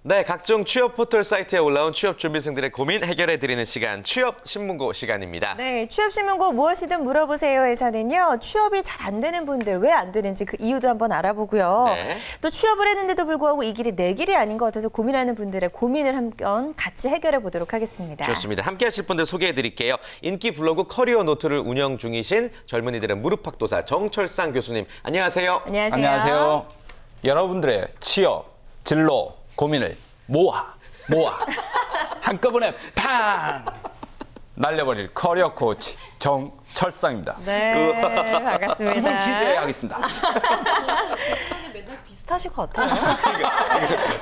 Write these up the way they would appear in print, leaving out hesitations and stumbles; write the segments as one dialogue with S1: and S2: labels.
S1: 네, 각종 취업 포털 사이트에 올라온 취업 준비생들의 고민 해결해드리는 시간, 취업신문고 시간입니다.
S2: 네, 취업신문고 무엇이든 물어보세요에서는요. 취업이 잘 안 되는 분들 왜 안 되는지 그 이유도 한번 알아보고요.
S1: 네.
S2: 또 취업을 했는데도 불구하고 이 길이 내 길이 아닌 것 같아서 고민하는 분들의 고민을 한번 같이 해결해 보도록 하겠습니다.
S1: 좋습니다. 함께 하실 분들 소개해드릴게요. 인기 블로그 커리어 노트를 운영 중이신 젊은이들의 무릎팍도사 정철상 교수님, 안녕하세요.
S2: 안녕하세요.
S3: 안녕하세요. 여러분들의 취업, 진로, 고민을 모아 한꺼번에 팡 날려버릴 커리어 코치 정철상입니다.
S2: 네, 반갑습니다.
S3: 두 분 기대하겠습니다.
S2: 맨날 비슷하실 것 같아요.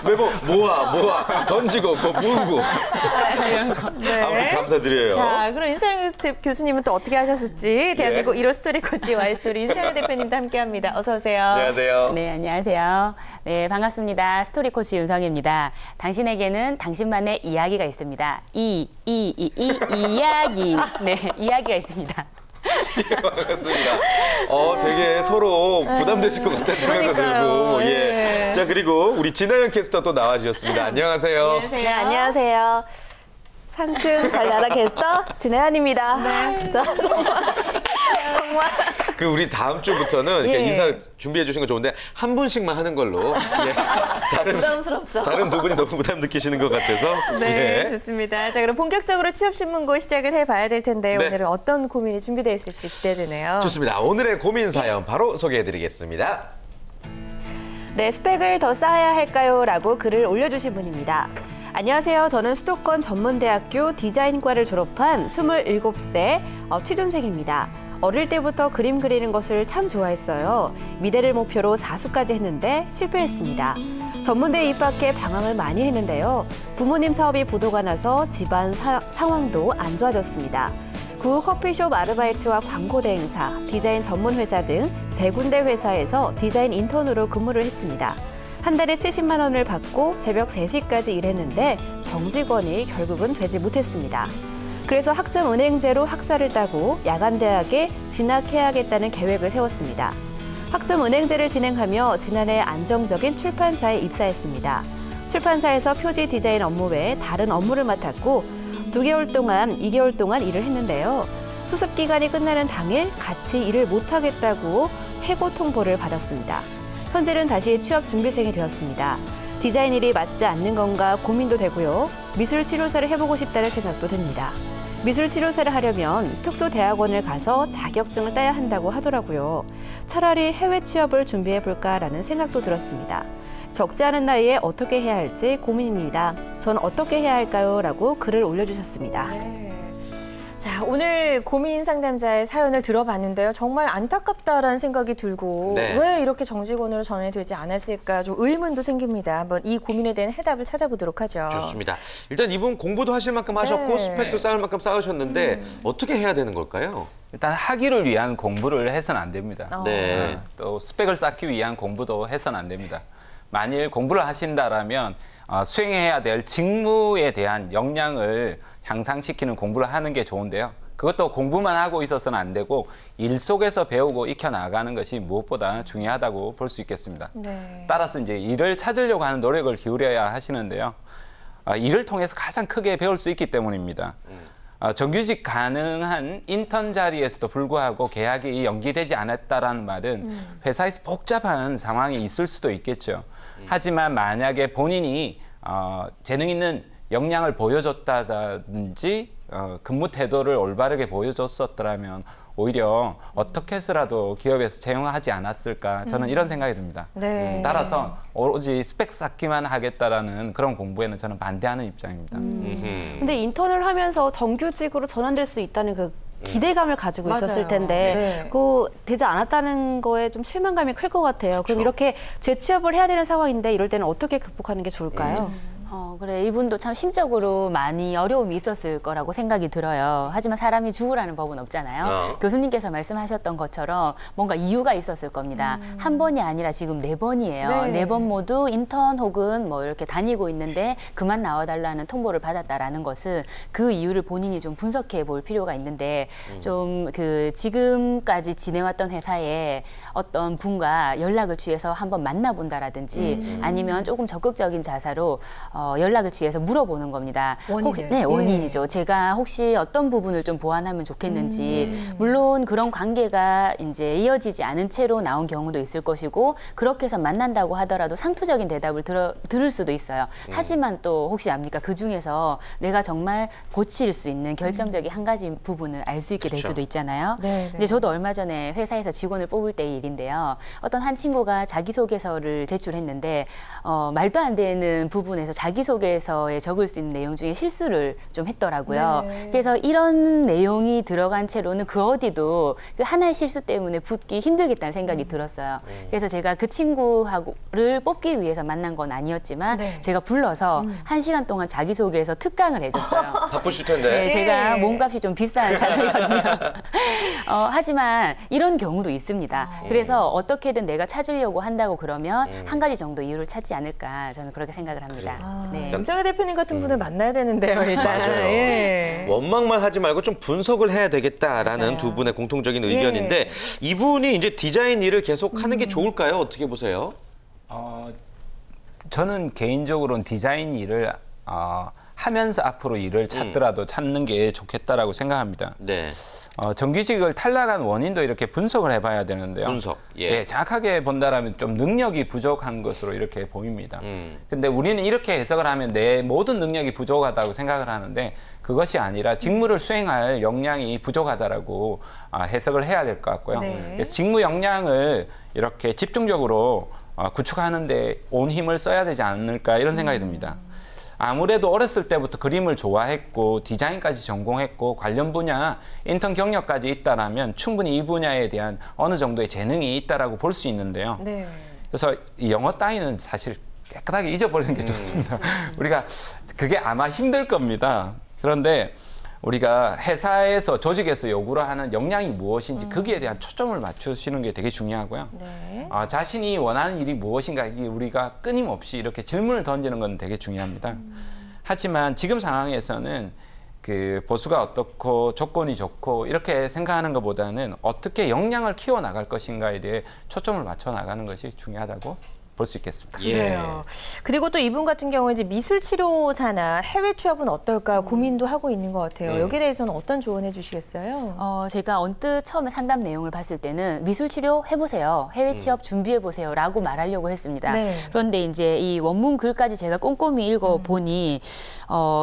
S1: 매번 모아 던지고 물고.
S2: 네.
S1: 아무튼 감사드려요.
S2: 자, 그럼 윤서영 교수님은 또 어떻게 하셨을지 대한민국 1호 스토리 코치 Y스토리 윤서영 대표님도 함께합니다. 어서 오세요.
S1: 안녕하세요.
S4: 네, 안녕하세요. 네, 반갑습니다. 스토리 코치 윤성희입니다. 당신에게는 당신만의 이야기가 있습니다. 이야기. 네, 이야기가 있습니다.
S1: 반갑습니다. 되게 서로 부담되실 것 같다는 생각도 들고. 예. 자, 그리고 우리 진아영 캐스터 또 나와주셨습니다. 안녕하세요.
S5: 네, 안녕하세요. 상큼 달나라 캐스터 진혜연입니다. 네. 진짜 정말.
S1: 그 우리 다음 주부터는 이렇게 인사 준비해 주신 거 좋은데 한 분씩만 하는 걸로. 예.
S5: 부담스럽죠.
S1: 다른 두 분이 너무 부담 느끼시는 것 같아서.
S2: 네, 좋습니다. 자, 그럼 본격적으로 취업신문고 시작을 해봐야 될 텐데
S1: 네.
S2: 오늘은 어떤 고민이 준비되어 있을지 기대되네요.
S1: 좋습니다. 오늘의 고민 사연 바로 소개해드리겠습니다.
S5: 네, 스펙을 더 쌓아야 할까요? 라고 글을 올려주신 분입니다. 안녕하세요. 저는 수도권 전문대학교 디자인과를 졸업한 27세 취준생입니다. 어릴 때부터 그림 그리는 것을 참 좋아했어요. 미대를 목표로 4수까지 했는데 실패했습니다. 전문대에 입학해 방황을 많이 했는데요. 부모님 사업이 보도가 나서 집안 상황도 안 좋아졌습니다. 그 후 커피숍 아르바이트와 광고 대행사, 디자인 전문 회사 등 3군데 회사에서 디자인 인턴으로 근무를 했습니다. 한 달에 70만 원을 받고 새벽 3시까지 일했는데 정직원이 결국은 되지 못했습니다. 그래서 학점은행제로 학사를 따고 야간대학에 진학해야겠다는 계획을 세웠습니다. 학점은행제를 진행하며 지난해 안정적인 출판사에 입사했습니다. 출판사에서 표지 디자인 업무 외에 다른 업무를 맡았고 2개월 동안 일을 했는데요. 수습 기간이 끝나는 당일 같이 일을 못하겠다고 해고 통보를 받았습니다. 현재는 다시 취업 준비생이 되었습니다. 디자인 일이 맞지 않는 건가 고민도 되고요. 미술 치료사를 해보고 싶다는 생각도 듭니다. 미술 치료사를 하려면 특수대학원을 가서 자격증을 따야 한다고 하더라고요. 차라리 해외 취업을 준비해볼까라는 생각도 들었습니다. 적지 않은 나이에 어떻게 해야 할지 고민입니다. 전 어떻게 해야 할까요? 라고 글을 올려주셨습니다.
S2: 네. 자, 오늘 고민 상담자의 사연을 들어봤는데요. 정말 안타깝다라는 생각이 들고 왜 이렇게 정직원으로 전환되지 않았을까 좀 의문도 생깁니다. 한번 이 고민에 대한 해답을 찾아보도록 하죠.
S1: 좋습니다. 일단 이분 공부도 하실 만큼 하셨고 스펙도 쌓을 만큼 쌓으셨는데 어떻게 해야 되는 걸까요?
S3: 일단 학위를 위한 공부를 해서는 안 됩니다.
S1: 네.
S3: 또 스펙을 쌓기 위한 공부도 해서는 안 됩니다. 만일 공부를 하신다라면 수행해야 될 직무에 대한 역량을 향상시키는 공부를 하는 게 좋은데요. 그것도 공부만 하고 있어서는 안 되고 일 속에서 배우고 익혀나가는 것이 무엇보다 중요하다고 볼 수 있겠습니다.
S2: 네.
S3: 따라서 이제 일을 찾으려고 하는 노력을 기울여야 하시는데요. 일을 통해서 가장 크게 배울 수 있기 때문입니다. 정규직 가능한 인턴 자리에서도 불구하고 계약이 연기되지 않았다라는 말은 회사에서 복잡한 상황이 있을 수도 있겠죠. 하지만 만약에 본인이 재능 있는 역량을 보여줬다든지 근무 태도를 올바르게 보여줬었더라면 오히려 어떻게 해서라도 기업에서 채용하지 않았을까 저는 이런 생각이 듭니다.
S2: 네.
S3: 따라서 오로지 스펙 쌓기만 하겠다라는 그런 공부에는 저는 반대하는 입장입니다.
S5: 근데 인턴을 하면서 정규직으로 전환될 수 있다는 그 기대감을 가지고 있었을 텐데 그거 되지 않았다는 거에 좀 실망감이 클 것 같아요. 그럼 이렇게 재취업을 해야 되는 상황인데 이럴 때는 어떻게 극복하는 게 좋을까요?
S4: 그래. 이분도 참 심적으로 많이 어려움이 있었을 거라고 생각이 들어요. 하지만 사람이 죽으라는 법은 없잖아요. 교수님께서 말씀하셨던 것처럼 뭔가 이유가 있었을 겁니다. 한 번이 아니라 지금 4번이에요.
S2: 네.
S4: 4번 모두 인턴 혹은 뭐 이렇게 다니고 있는데 그만 나와달라는 통보를 받았다라는 것은 그 이유를 본인이 좀 분석해 볼 필요가 있는데 좀 지금까지 지내왔던 회사에 어떤 분과 연락을 취해서 한번 만나본다라든지 아니면 조금 적극적인 자세로 연락을 취해서 물어보는 겁니다.
S2: 원인을.
S4: 네, 원인이죠. 제가 혹시 어떤 부분을 좀 보완하면 좋겠는지. 물론 그런 관계가 이제 이어지지 않은 채로 나온 경우도 있을 것이고 그렇게 해서 만난다고 하더라도 상투적인 대답을 들을 수도 있어요. 하지만 또 혹시 압니까? 그중에서 내가 정말 고칠 수 있는 결정적인 한 가지 부분을 알 수 있게 될 수도 있잖아요.
S2: 네, 네.
S4: 이제 저도 얼마 전에 회사에서 직원을 뽑을 때의 일인데요. 어떤 한 친구가 자기소개서를 제출했는데 말도 안 되는 부분에서 자기소개서에 적을 수 있는 내용 중에 실수를 좀 했더라고요.
S2: 네.
S4: 그래서 이런 내용이 들어간 채로는 그 어디도 그 하나의 실수 때문에 붙기 힘들겠다는 생각이 들었어요. 그래서 제가 그 친구를 뽑기 위해서 만난 건 아니었지만
S2: 네.
S4: 제가 불러서 1시간 동안 자기소개서 특강을 해줬어요.
S1: 바쁘실 텐데.
S4: 네, 제가 몸값이 좀 비싼 사람이거든요. 하지만 이런 경우도 있습니다. 그래서 어떻게든 내가 찾으려고 한다고 그러면 한 가지 정도 이유를 찾지 않을까 저는 그렇게 생각을 합니다. 네.
S2: 윤석열 대표님 같은 분을 만나야 되는데요, 일단.
S1: 맞아요.
S2: 예.
S1: 원망만 하지 말고 좀 분석을 해야 되겠다라는
S2: 맞아요.
S1: 두 분의 공통적인 의견인데 이분이 이제 디자인 일을 계속 하는 게 좋을까요? 어떻게 보세요?
S3: 저는 개인적으로는 디자인 일을 하면서 앞으로 일을 찾더라도 찾는 게 좋겠다라고 생각합니다.
S1: 네.
S3: 정규직을 탈락한 원인도 이렇게 분석을 해봐야 되는데요.
S1: 분석. 예.
S3: 정확하게 본다라면 좀 능력이 부족한 것으로 이렇게 보입니다. 근데 우리는 이렇게 해석을 하면 내 모든 능력이 부족하다고 생각을 하는데 그것이 아니라 직무를 수행할 역량이 부족하다라고 해석을 해야 될 것 같고요.
S2: 네.
S3: 그래서 직무 역량을 이렇게 집중적으로 구축하는 데 온 힘을 써야 되지 않을까 이런 생각이 듭니다. 아무래도 어렸을 때부터 그림을 좋아했고 디자인까지 전공했고 관련 분야 인턴 경력까지 있다라면 충분히 이 분야에 대한 어느 정도의 재능이 있다라고 볼 수 있는데요.
S2: 네.
S3: 그래서 이 영어 따위는 사실 깨끗하게 잊어버리는 게 좋습니다. 우리가 그게 아마 힘들 겁니다. 그런데 우리가 회사에서 조직에서 요구를 하는 역량이 무엇인지 거기에 대한 초점을 맞추시는 게 되게 중요하고요.
S2: 네.
S3: 자신이 원하는 일이 무엇인가 우리가 끊임없이 이렇게 질문을 던지는 건 되게 중요합니다. 하지만 지금 상황에서는 그 보수가 어떻고 조건이 좋고 이렇게 생각하는 것보다는 어떻게 역량을 키워 나갈 것인가에 대해 초점을 맞춰 나가는 것이 중요하다고 볼 수 있겠습니다.
S2: 그래요. 그리고 또 이분 같은 경우에 이제 미술치료사나 해외 취업은 어떨까 고민도 하고 있는 것 같아요. 여기에 대해서는 어떤 조언해 주시겠어요?
S4: 제가 언뜻 처음에 상담 내용을 봤을 때는 미술치료 해보세요. 해외 취업 준비해보세요. 라고 말하려고 했습니다.
S2: 네.
S4: 그런데 이제 이 원문 글까지 제가 꼼꼼히 읽어보니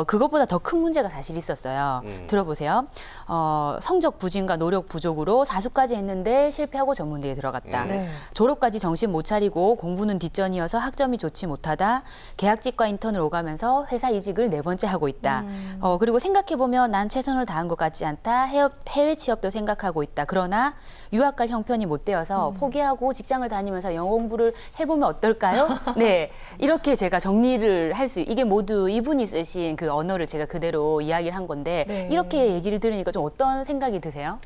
S4: 그것보다 더 큰 문제가 사실 있었어요. 들어보세요. 성적 부진과 노력 부족으로 사수까지 했는데 실패하고 전문대에 들어갔다.
S2: 네.
S4: 졸업까지 정신 못 차리고 공부는 뒷전이어서 학점이 좋지 못하다. 계약직과 인턴을 오가면서 회사 이직을 4번째 하고 있다. 그리고 생각해보면 난 최선을 다한 것 같지 않다. 해외 취업도 생각하고 있다. 그러나 유학 갈 형편이 못 되어서 포기하고 직장을 다니면서 영어 공부를 해보면 어떨까요? 네, 이렇게 제가 정리를 할 수 이게 모두 이분이 쓰신 그 언어를 제가 그대로 이야기를 한 건데
S2: 네.
S4: 이렇게 얘기를 들으니까 좀 어떤 생각이 드세요?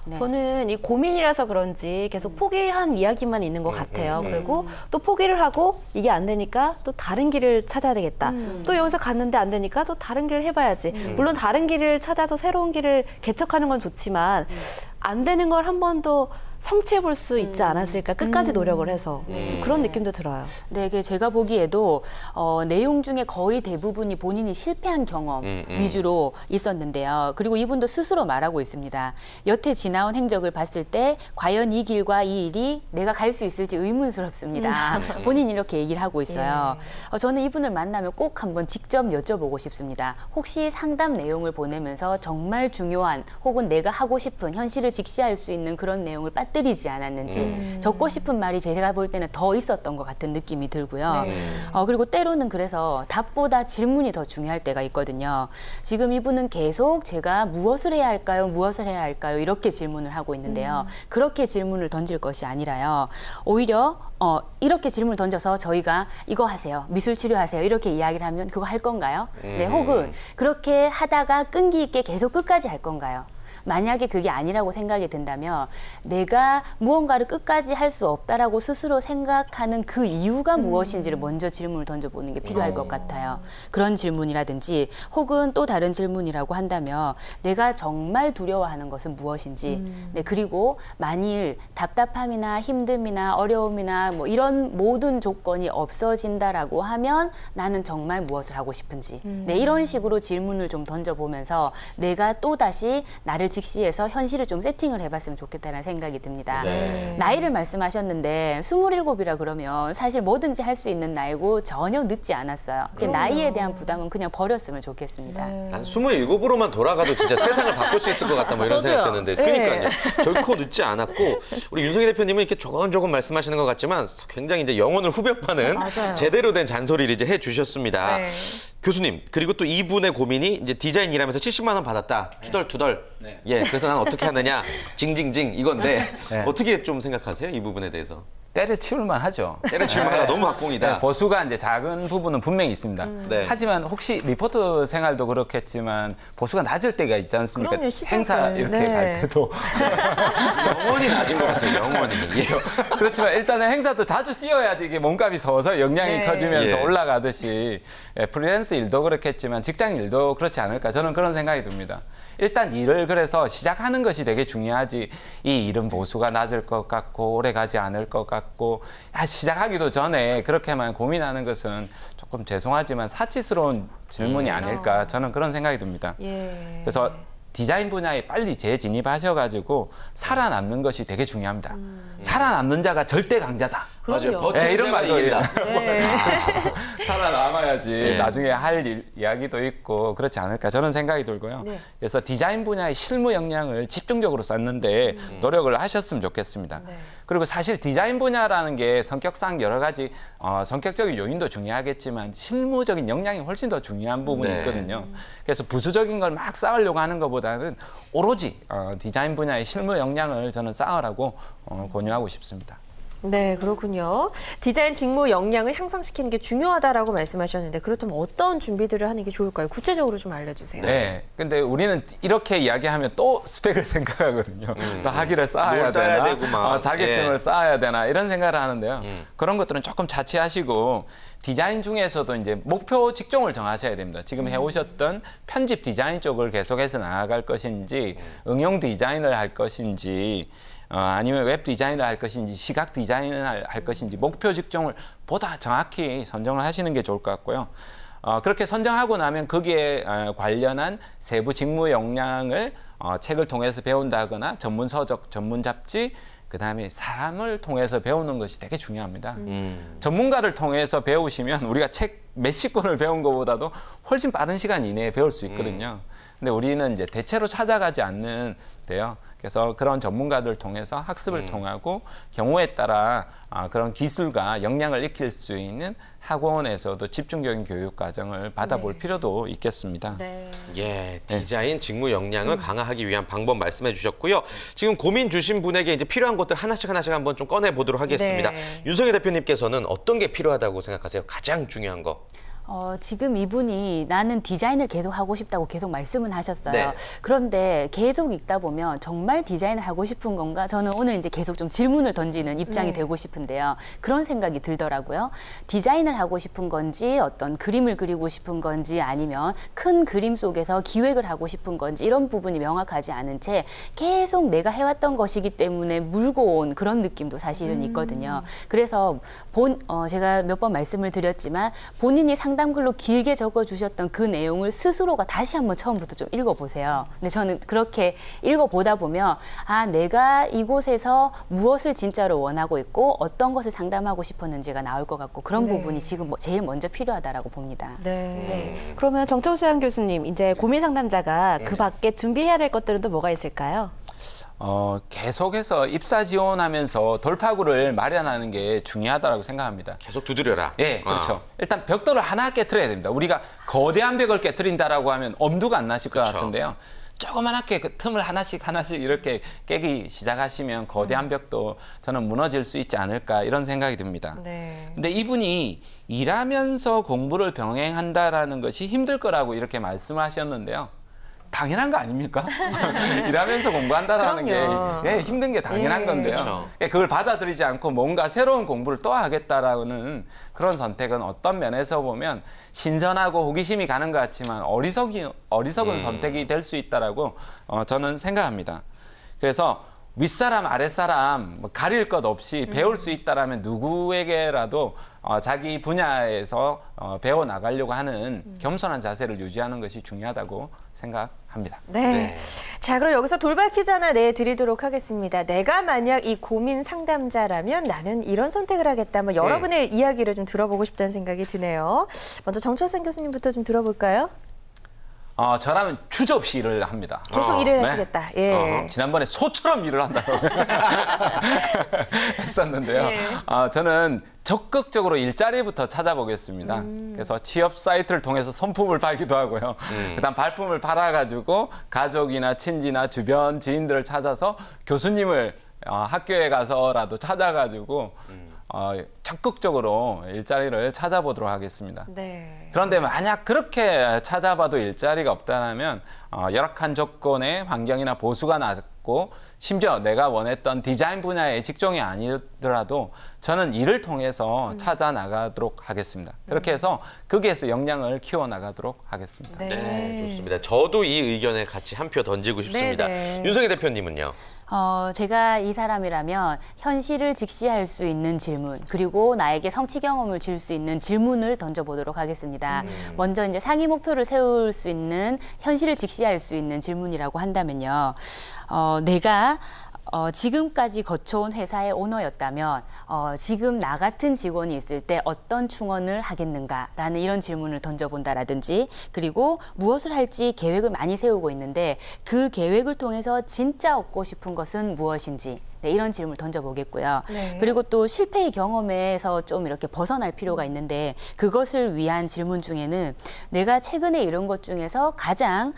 S4: 네.
S5: 저는 이 고민이라서 그런지 계속 포기한 이야기만 있는 것 같아요. 그리고 또 포기를 하고 이게 안 되니까 또 다른 길을 찾아야 되겠다. 또 여기서 갔는데 안 되니까 또 다른 길을 해봐야지. 물론 다른 길을 찾아서 새로운 길을 개척하는 건 좋지만 안 되는 걸 한 번도 성취해 볼 수 있지 않았을까. 끝까지 노력을 해서. 좀 그런 느낌도 들어요.
S4: 네, 제가 보기에도 내용 중에 거의 대부분이 본인이 실패한 경험 위주로 있었는데요. 그리고 이분도 스스로 말하고 있습니다. 여태 지나온 행적을 봤을 때 과연 이 길과 이 일이 내가 갈 수 있을지 의문스럽습니다. 본인이 이렇게 얘기를 하고 있어요. 저는 이분을 만나면 꼭 한번 직접 여쭤보고 싶습니다. 혹시 상담 내용을 보내면서 정말 중요한 혹은 내가 하고 싶은 현실을 직시할 수 있는 그런 내용을 빠뜨리지 않았는지 적고 싶은 말이 제가 볼 때는 더 있었던 것 같은 느낌이 들고요.
S2: 네.
S4: 그리고 때로는 그래서 답보다 질문이 더 중요할 때가 있거든요. 지금 이분은 계속 제가 무엇을 해야 할까요? 무엇을 해야 할까요? 이렇게 질문을 하고 있는데요. 그렇게 질문을 던질 것이 아니라요. 오히려 이렇게 질문을 던져서 저희가 이거 하세요. 미술 치료하세요. 이렇게 이야기를 하면 그거 할 건가요? 네, 혹은 그렇게 하다가 끈기 있게 계속 끝까지 할 건가요? 만약에 그게 아니라고 생각이 든다면 내가 무언가를 끝까지 할 수 없다라고 스스로 생각하는 그 이유가 무엇인지를 먼저 질문을 던져보는 게 필요할 것 같아요. 그런 질문이라든지 혹은 또 다른 질문이라고 한다면 내가 정말 두려워하는 것은 무엇인지 네, 그리고 만일 답답함이나 힘듦이나 어려움이나 뭐 이런 모든 조건이 없어진다라고 하면 나는 정말 무엇을 하고 싶은지 네, 이런 식으로 질문을 좀 던져보면서 내가 또다시 나를 직시해서 현실을 좀 세팅을 해봤으면 좋겠다는 생각이 듭니다.
S1: 네.
S4: 나이를 말씀하셨는데 27이라 그러면 사실 뭐든지 할 수 있는 나이고 전혀 늦지 않았어요. 나이에 대한 부담은 그냥 버렸으면 좋겠습니다.
S1: 난 27으로만 돌아가도 진짜 세상을 바꿀 수 있을 것 같다 뭐 이런 생각 드는데 그러니까요. 결코 늦지 않았고 우리 윤석희 대표님은 이렇게 조금 말씀하시는 것 같지만 굉장히 이제 영혼을 후벼파는 제대로 된 잔소리를 이제 해주셨습니다.
S2: 네.
S1: 교수님 그리고 또 이분의 고민이 이제 디자인 일하면서 70만 원 받았다. 투덜투덜.
S3: 네.
S1: 예, 그래서 난 어떻게 하느냐. 징징징 이건데
S3: 네.
S1: 어떻게 좀 생각하세요? 이 부분에 대해서.
S3: 때려치울만 하죠.
S1: 때려치울 만하다. 너무 박봉이다.
S3: 네, 보수가 이제 작은 부분은 분명히 있습니다.
S1: 네.
S3: 하지만 혹시 리포터 생활도 그렇겠지만 보수가 낮을 때가 있지 않습니까?
S2: 그럼요, 시작은.
S3: 행사 이렇게
S2: 네.
S3: 갈 때도
S1: 영원히 낮은 것 같아요. 영원히. 예.
S3: 그렇지만 일단은 행사도 자주 뛰어야지 이게 몸값이 서서 역량이
S2: 네.
S3: 커지면서
S1: 예.
S3: 올라가듯이 프리랜서 일도 그렇겠지만 직장 일도 그렇지 않을까 저는 그런 생각이 듭니다. 일단 일을 그래서 시작하는 것이 되게 중요하지 이 일은 보수가 낮을 것 같고 오래 가지 않을 것 같고 시작하기도 전에 그렇게만 고민하는 것은 조금 죄송하지만 사치스러운 질문이 아닐까 저는 그런 생각이 듭니다.
S2: 예.
S3: 그래서 디자인 분야에 빨리 재진입하셔가지고 살아남는 것이 되게 중요합니다. 살아남는 자가 절대 강자다.
S1: 맞아요.
S2: 그럼요.
S1: 버티는
S3: 이런
S1: 자가
S3: 말도
S1: 이긴다.
S2: 네.
S3: 살아남아야지
S1: 네.
S3: 나중에 할 이야기도 있고 그렇지 않을까 저는 생각이 들고요.
S2: 네.
S3: 그래서 디자인 분야의 실무 역량을 집중적으로 쌓는데 노력을 하셨으면 좋겠습니다.
S2: 네.
S3: 그리고 사실 디자인 분야라는 게 성격상 여러 가지 성격적인 요인도 중요하겠지만 실무적인 역량이 훨씬 더 중요한 부분이
S1: 네.
S3: 있거든요. 그래서 부수적인 걸 막 쌓으려고 하는 것보다는 오로지 디자인 분야의 실무 역량을 저는 쌓으라고 권유하고 싶습니다.
S2: 네, 그렇군요. 디자인 직무 역량을 향상시키는 게 중요하다라고 말씀하셨는데 그렇다면 어떤 준비들을 하는 게 좋을까요? 구체적으로 좀 알려주세요.
S3: 네, 근데 우리는 이렇게 이야기하면 또 스펙을 생각하거든요. 또 학위를 쌓아야
S1: 뭘 따야
S3: 되나,
S1: 되고 막.
S3: 자격증을
S1: 예.
S3: 쌓아야 되나 이런 생각을 하는데요. 그런 것들은 조금 자취하시고 디자인 중에서도 이제 목표 직종을 정하셔야 됩니다. 지금 해오셨던 편집 디자인 쪽을 계속해서 나아갈 것인지, 응용 디자인을 할 것인지, 아니면 웹 디자인을 할 것인지, 시각 디자인을 할 것인지 목표 직종을 보다 정확히 선정을 하시는 게 좋을 것 같고요. 그렇게 선정하고 나면 거기에 관련한 세부 직무 역량을 책을 통해서 배운다거나 전문 서적, 전문 잡지, 그다음에 사람을 통해서 배우는 것이 되게 중요합니다. 전문가를 통해서 배우시면 우리가 책 몇십 권을 배운 것보다도 훨씬 빠른 시간 이내에 배울 수 있거든요. 근데 우리는 이제 대체로 찾아가지 않는데요. 그래서 그런 전문가들 통해서 학습을 통하고 경우에 따라 그런 기술과 역량을 익힐 수 있는 학원에서도 집중적인 교육 과정을 받아볼 필요도 있겠습니다.
S2: 네.
S1: 예, 디자인 직무 역량을 강화하기 위한 방법 말씀해 주셨고요. 지금 고민 주신 분에게 이제 필요한 것들 하나씩 한번 좀 꺼내 보도록 하겠습니다.
S2: 네.
S1: 윤석희 대표님께서는 어떤 게 필요하다고 생각하세요? 가장 중요한 거.
S4: 지금 이분이 나는 디자인을 계속 하고 싶다고 계속 말씀은 하셨어요.
S1: 네.
S4: 그런데 계속 읽다 보면 정말 디자인을 하고 싶은 건가? 저는 오늘 이제 계속 좀 질문을 던지는 입장이 되고 싶은데요. 그런 생각이 들더라고요. 디자인을 하고 싶은 건지 어떤 그림을 그리고 싶은 건지 아니면 큰 그림 속에서 기획을 하고 싶은 건지 이런 부분이 명확하지 않은 채 계속 내가 해왔던 것이기 때문에 물고 온 그런 느낌도 사실은 있거든요. 그래서 제가 몇 번 말씀을 드렸지만 본인이 상담글로 길게 적어주셨던 그 내용을 스스로가 다시 한번 처음부터 좀 읽어보세요. 근데 저는 그렇게 읽어보다 보면 내가 이곳에서 무엇을 진짜로 원하고 있고 어떤 것을 상담하고 싶었는지가 나올 것 같고 그런 부분이 지금 제일 먼저 필요하다라고 봅니다.
S2: 네.
S5: 그러면 정청수양 교수님, 이제 고민 상담자가 그 밖에 준비해야 될 것들은 또 뭐가 있을까요?
S3: 계속해서 입사 지원하면서 돌파구를 마련하는 게 중요하다고 생각합니다.
S1: 계속 두드려라.
S3: 예, 그렇죠. 일단 벽돌을 하나 깨트려야 됩니다. 우리가 거대한 벽을 깨트린다라고 하면 엄두가 안 나실 것 같은데요. 조그맣게 그 틈을 하나씩 이렇게 깨기 시작하시면 거대한 벽도 저는 무너질 수 있지 않을까 이런 생각이 듭니다.
S2: 네.
S3: 근데 이분이 일하면서 공부를 병행한다라는 것이 힘들 거라고 이렇게 말씀하셨는데요. 당연한 거 아닙니까? 일하면서 공부한다라는 게 힘든 게 당연한 건데요.
S1: 그렇죠.
S3: 그걸 받아들이지 않고 뭔가 새로운 공부를 또 하겠다라는 그런 선택은 어떤 면에서 보면 신선하고 호기심이 가는 것 같지만 어리석은 선택이 될 수 있다라고 저는 생각합니다. 그래서 윗사람 아랫사람 가릴 것 없이 배울 수 있다라면 누구에게라도 자기 분야에서 배워나가려고 하는 겸손한 자세를 유지하는 것이 중요하다고 생각합니다.
S2: 네. 자, 그럼 여기서 돌발 퀴즈 하나 내드리도록 하겠습니다. 내가 만약 이 고민 상담자라면 나는 이런 선택을 하겠다. 뭐 여러분의 이야기를 좀 들어보고 싶다는 생각이 드네요. 먼저 정철선 교수님부터 좀 들어볼까요?
S3: 저라면 주저없이 일을 합니다.
S2: 계속 일을 하시겠다. 예.
S3: 지난번에 소처럼 일을 한다고 했었는데요. 저는 적극적으로 일자리부터 찾아보겠습니다. 그래서 취업 사이트를 통해서 손품을 팔기도 하고요. 그다음 발품을 팔아가지고 가족이나 친지나 주변 지인들을 찾아서 교수님을 학교에 가서라도 찾아가지고 적극적으로 일자리를 찾아보도록 하겠습니다.
S2: 네.
S3: 그런데 만약 그렇게 찾아봐도 일자리가 없다면 열악한 조건의 환경이나 보수가 낮고 심지어 내가 원했던 디자인 분야의 직종이 아니더라도 저는 일을 통해서 찾아 나가도록 하겠습니다. 그렇게 해서 거기에서 역량을 키워 나가도록 하겠습니다.
S1: 네, 좋습니다. 저도 이 의견에 같이 한 표 던지고 싶습니다. 윤석희 대표님은요?
S4: 제가 이 사람이라면 현실을 직시할 수 있는 질문, 그리고 나에게 성취 경험을 줄 수 있는 질문을 던져보도록 하겠습니다. 먼저 이제 상위 목표를 세울 수 있는, 현실을 직시할 수 있는 질문이라고 한다면요. 내가 지금까지 거쳐온 회사의 오너였다면 지금 나 같은 직원이 있을 때 어떤 충원을 하겠는가라는 이런 질문을 던져본다라든지, 그리고 무엇을 할지 계획을 많이 세우고 있는데 그 계획을 통해서 진짜 얻고 싶은 것은 무엇인지, 네, 이런 질문을 던져보겠고요. 네. 그리고 또 실패의 경험에서 좀 이렇게 벗어날 필요가 있는데 그것을 위한 질문 중에는 내가 최근에 이룬 것 중에서 가장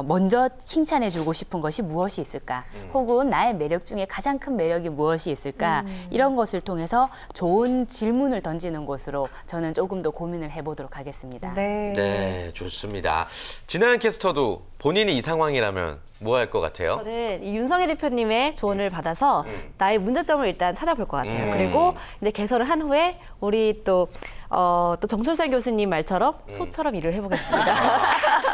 S4: 먼저 칭찬해주고 싶은 것이 무엇이 있을까? 혹은 나의 매력 중에 가장 큰 매력이 무엇이 있을까? 이런 것을 통해서 좋은 질문을 던지는 것으로 저는 조금 더 고민을 해보도록 하겠습니다.
S2: 네,
S1: 네, 좋습니다. 진아연 캐스터도 본인이 이 상황이라면 뭐 할 것 같아요?
S5: 저는 이 윤석희 대표님의 조언을 받아서 나의 문제점을 일단 찾아볼 것 같아요. 그리고 이제 개설을 한 후에 우리 또 정철선 교수님 말처럼 소처럼 일을 해보겠습니다.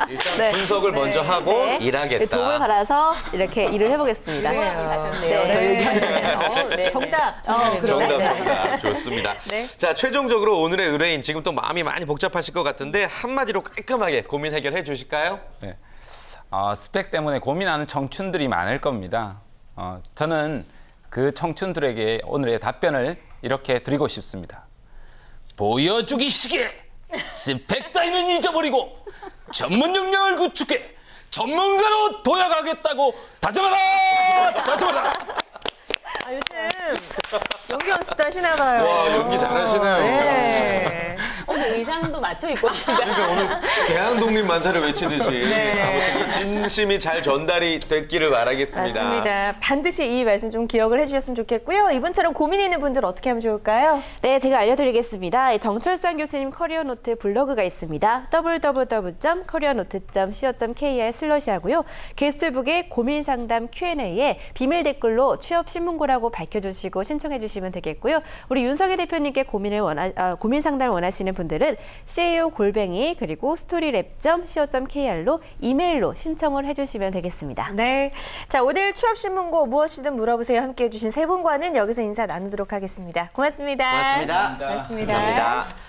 S1: 일단 분석을 먼저 하고 일하겠다.
S5: 도움을 받아서 이렇게 일을 해보겠습니다.
S2: 하셨네요. 정답.
S1: 정답입니다. 좋습니다. 자, 최종적으로 오늘의 의뢰인 지금 또 마음이 많이 복잡하실 것 같은데 한마디로 깔끔하게 고민 해결해 주실까요?
S3: 네. 스펙 때문에 고민하는 청춘들이 많을 겁니다. 저는 그 청춘들에게 오늘의 답변을 이렇게 드리고 싶습니다. 보여주기 시기에 스펙 따위는 잊어버리고 전문 역량을 구축해 전문가로 도약하겠다고 다짐하라! 다짐하라!
S2: 요즘 연기 연습도 하시나 봐요.
S1: 와, 연기 잘하시네요.
S2: 네.
S4: 오늘 의상도 맞춰 입고 있습니다.
S1: 그러니까 오늘 대한독립 만세를 외치듯이 아무튼 이 진심이 잘 전달이 됐기를 바라겠습니다.
S2: 맞습니다. 반드시 이 말씀 좀 기억을 해주셨으면 좋겠고요. 이번처럼 고민 있는 분들 어떻게 하면 좋을까요?
S5: 네, 제가 알려드리겠습니다. 정철선 교수님 커리어노트 블로그가 있습니다. www.careernote.co.kr/하고요. 게스트북에 고민상담 Q&A에 비밀 댓글로 취업 신문고라고 밝혀주시고 신청해주시면 되겠고요. 우리 윤석희 대표님께 고민 상담을 원하시는 분들은 ceo@ 그리고 storyLab.co.kr로 이메일로 신청을 해주시면 되겠습니다.
S2: 네, 자 오늘 취업신문고 무엇이든 물어보세요 함께해 주신 세 분과는 여기서 인사 나누도록 하겠습니다. 고맙습니다.
S1: 고맙습니다.
S2: 고맙습니다.
S1: 감사합니다.